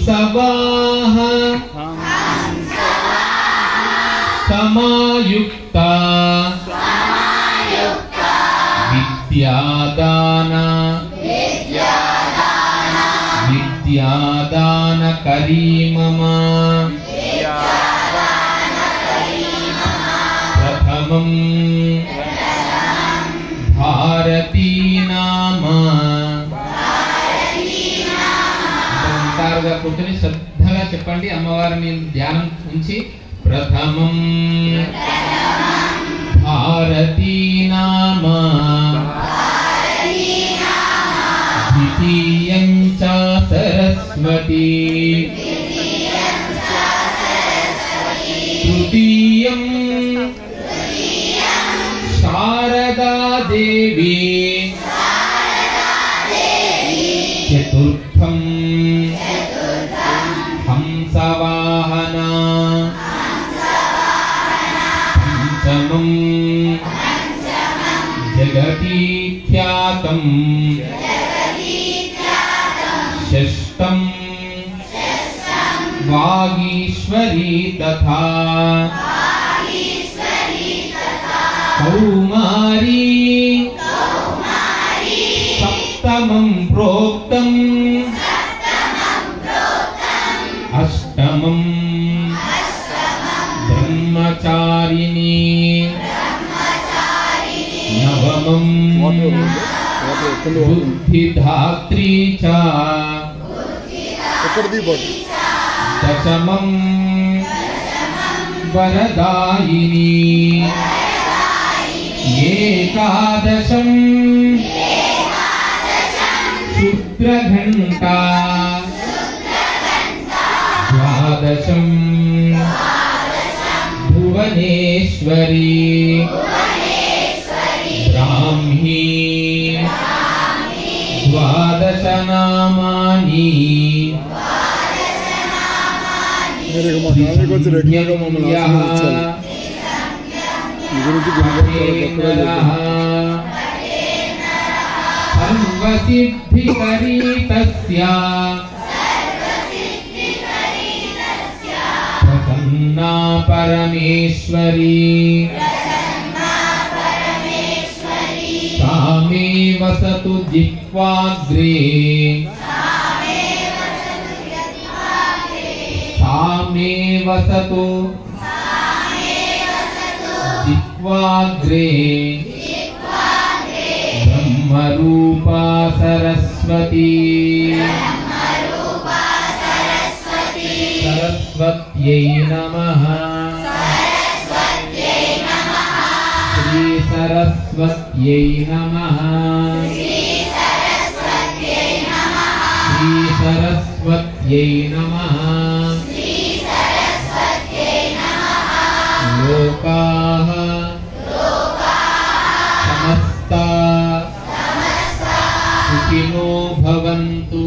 हंसवाह समायुक्ता विद्यादान करीममा प्रथमं भारती नाम కూర్చొని శ్రద్ధగా చెప్పండి. అమ్మవారిని ధ్యానం ఉంచి ప్రథమం భారతీ నామ ద్వితీయం చ సరస్వతి తృతీయం శారదా దేవి చతుర్థం హంసవాహనా పంచమం జగతి ఖ్యాతం షష్టం వాగీశ్వరీ తథా కౌమారీ సప్తమం ప్రోక్తం అష్టమం బ్రహ్మచారిణీ నవమం బుద్ధిధాత్రీ చ దశమం వరదాయిని ఏకాదశం శుద్రఘంటా ద్వాదశం భువనేశ్వరీ బ్రాహ్మీ ద్వాదశ నామాని సర్వసిద్ధికరీ తస్యా ప్రసన్నా పరమేశ్వరీ సామే వసతు జిహ్వాగ్రే సామే వసతు జిహ్వాగ్రే బ్రహ్మరూపా సరస్వతీ సరస్వత్యై నమః శ్రీ సరస్వత్యై నమః శ్రీ సరస్వత్యై నమః లోకాః సమస్తా సుఖినో భవంతు